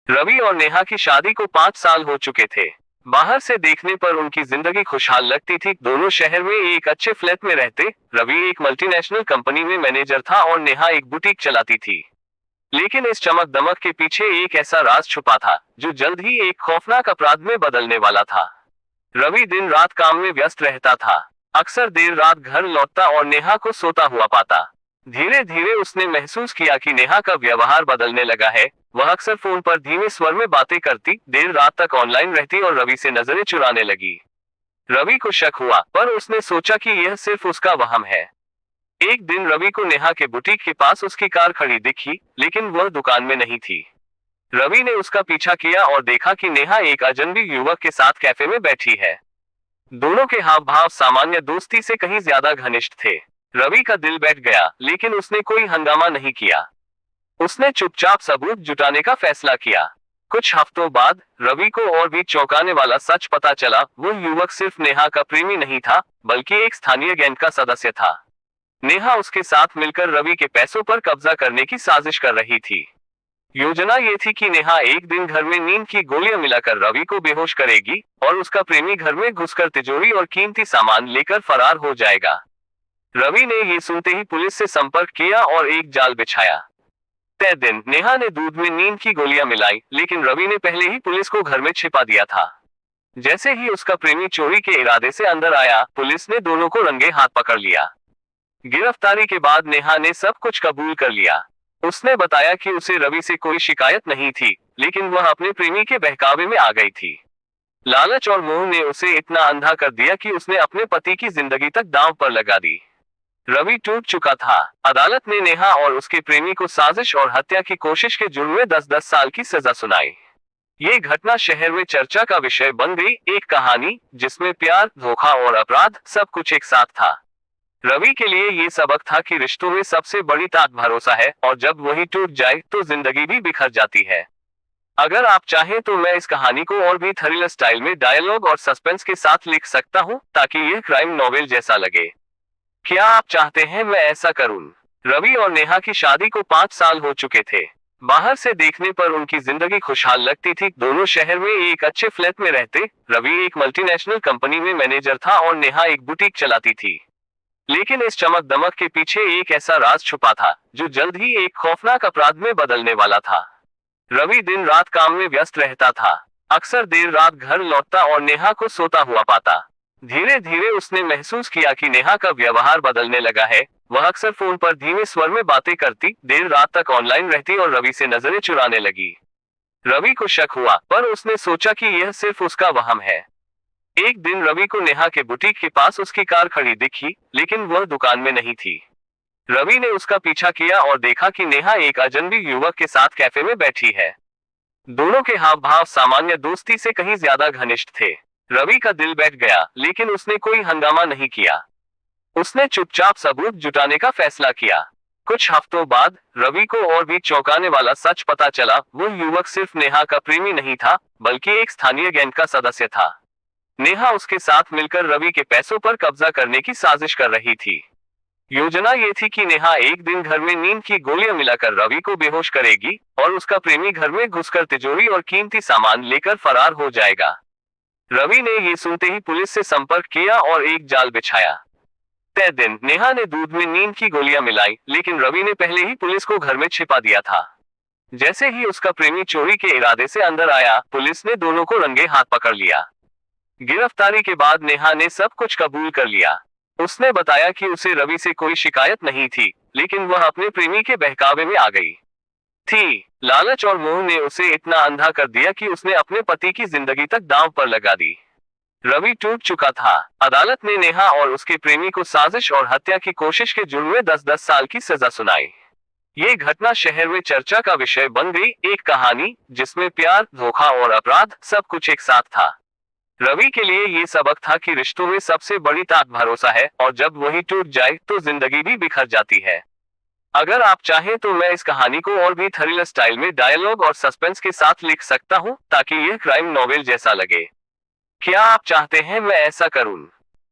रवि और नेहा की शादी को 5 साल हो चुके थे। बाहर से देखने पर उनकी जिंदगी खुशहाल लगती थी। दोनों शहर में एक अच्छे फ्लैट में रहते। रवि एक मल्टीनेशनल कंपनी में मैनेजर था और नेहा एक बुटीक चलाती थी। लेकिन इस चमक दमक के पीछे एक ऐसा राज छुपा था जो जल्द ही एक खौफनाक अपराध में बदलने वाला था। रवि दिन रात काम में व्यस्त रहता था। अक्सर देर रात घर लौटता और नेहा को सोता हुआ पाता। धीरे धीरे उसने महसूस किया कि नेहा का व्यवहार बदलने लगा है। वह अक्सर फोन पर धीमे स्वर में बातें करती, देर रात तक ऑनलाइन रहती और रवि से नजरें चुराने लगी। रवि को शक हुआ, पर उसने सोचा कि यह सिर्फ उसका वहम है। एक दिन रवि को नेहा के बुटीक के पास उसकी कार खड़ी दिखी, लेकिन वह दुकान में नहीं थी। रवि ने उसका पीछा किया और देखा कि नेहा एक अजनबी युवक के साथ कैफे में बैठी है। दोनों के हाव भाव सामान्य दोस्ती से कहीं ज्यादा घनिष्ठ थे। रवि का दिल बैठ गया, लेकिन उसने कोई हंगामा नहीं किया। उसने चुपचाप सबूत जुटाने का फैसला किया। कुछ हफ्तों बाद रवि को और भी चौंकाने वाला सच पता चला। वो युवक सिर्फ नेहा का प्रेमी नहीं था, बल्कि एक स्थानीय गैंग का सदस्य था। नेहा उसके साथ मिलकर रवि के पैसों पर कब्जा करने की साजिश कर रही थी। योजना ये थी कि नेहा एक दिन घर में नींद की गोलियां मिलाकर रवि को बेहोश करेगी और उसका प्रेमी घर में घुसकर तिजोरी और कीमती सामान लेकर फरार हो जाएगा। रवि ने ये सुनते ही पुलिस से संपर्क किया और एक जाल बिछाया। तय दिन नेहा ने दूध में नींद की गोलियां मिलाई, लेकिन रवि ने पहले ही पुलिस को घर में छिपा दिया था। जैसे ही उसका प्रेमी चोरी के इरादे से अंदर आया, पुलिस ने दोनों को रंगे हाथ पकड़ लिया। गिरफ्तारी के बाद नेहा ने सब कुछ कबूल कर लिया। उसने बताया कि उसे रवि से कोई शिकायत नहीं थी, लेकिन वह अपने प्रेमी के बहकावे में आ गई थी। लालच और मोह ने उसे इतना अंधा कर दिया कि उसने अपने पति की जिंदगी तक दांव पर लगा दी। रवि टूट चुका था। अदालत ने नेहा और उसके प्रेमी को साजिश और हत्या की कोशिश के जुर्म में 10-10 साल की सजा सुनाई। ये घटना शहर में चर्चा का विषय बन गई, एक कहानी जिसमें प्यार, धोखा और अपराध सब कुछ एक साथ था। रवि के लिए ये सबक था कि रिश्तों में सबसे बड़ी ताकत भरोसा है, और जब वही टूट जाए तो जिंदगी भी बिखर जाती है। अगर आप चाहें तो मैं इस कहानी को और भी थ्रिलर स्टाइल में डायलॉग और सस्पेंस के साथ लिख सकता हूं, ताकि यह क्राइम नॉवेल जैसा लगे। क्या आप चाहते हैं मैं ऐसा करूं? रवि और नेहा की शादी को 5 साल हो चुके थे। बाहर से देखने पर उनकी जिंदगी खुशहाल लगती थी। दोनों शहर में एक अच्छे फ्लैट में रहते। रवि एक मल्टीनेशनल कंपनी में मैनेजर था और नेहा एक बुटीक चलाती थी। लेकिन इस चमक दमक के पीछे एक ऐसा राज छुपा था जो जल्द ही एक खौफनाक अपराध में बदलने वाला था। रवि दिन रात काम में व्यस्त रहता था। अक्सर देर रात घर लौटता और नेहा को सोता हुआ पाता। धीरे धीरे उसने महसूस किया कि नेहा का व्यवहार बदलने लगा है। वह अक्सर फोन पर धीमे स्वर में बातें करती, देर रात तक ऑनलाइन रहती और रवि से नजरें चुराने लगी। रवि को शक हुआ, पर उसने सोचा कि यह सिर्फ उसका वहम है। एक दिन रवि को नेहा के बुटीक के पास उसकी कार खड़ी दिखी, लेकिन वह दुकान में नहीं थी। रवि ने उसका पीछा किया और देखा कि नेहा एक अजनबी युवक के साथ कैफे में बैठी है। दोनों के हाव भाव सामान्य दोस्ती से कहीं ज्यादा घनिष्ठ थे। रवि का दिल बैठ गया, लेकिन उसने कोई हंगामा नहीं किया। उसने चुपचाप सबूत जुटाने का फैसला किया। कुछ हफ्तों बाद रवि को और भी चौंकाने वाला सच पता चला। वो युवक सिर्फ नेहा का प्रेमी नहीं था, बल्कि एक स्थानीय गैंग का सदस्य था। नेहा उसके साथ मिलकर रवि के पैसों पर कब्जा करने की साजिश कर रही थी। योजना ये थी कि नेहा एक दिन घर में नींद की गोलियां मिलाकर रवि को बेहोश करेगी और उसका प्रेमी घर में घुसकर तिजोरी और कीमती सामान लेकर फरार हो जाएगा। रवि ने ये सुनते ही पुलिस से संपर्क किया और एक जाल बिछाया। तय दिन नेहा ने दूध में नींद की गोलियां मिलाई, लेकिन रवि ने पहले ही पुलिस को घर में छिपा दिया था। जैसे ही उसका प्रेमी चोरी के इरादे से अंदर आया, पुलिस ने दोनों को रंगे हाथ पकड़ लिया। गिरफ्तारी के बाद नेहा ने सब कुछ कबूल कर लिया। उसने बताया कि उसे रवि से कोई शिकायत नहीं थी, लेकिन वह अपने प्रेमी के बहकावे में आ गई थी। लालच और मोह ने उसे इतना अंधा कर दिया कि उसने अपने पति की जिंदगी तक दांव पर लगा दी। रवि टूट चुका था। अदालत ने नेहा और उसके प्रेमी को साजिश और हत्या की कोशिश के जुर्म में 10-10 साल की सजा सुनाई। ये घटना शहर में चर्चा का विषय बन गई, एक कहानी जिसमें प्यार, धोखा और अपराध सब कुछ एक साथ था। रवि के लिए ये सबक था कि रिश्तों में सबसे बड़ी ताकत भरोसा है, और जब वही टूट जाए तो जिंदगी भी बिखर जाती है। अगर आप चाहें तो मैं इस कहानी को और भी थ्रिलर स्टाइल में डायलॉग और सस्पेंस के साथ लिख सकता हूं, ताकि यह क्राइम नॉवेल जैसा लगे। क्या आप चाहते हैं मैं ऐसा करूं?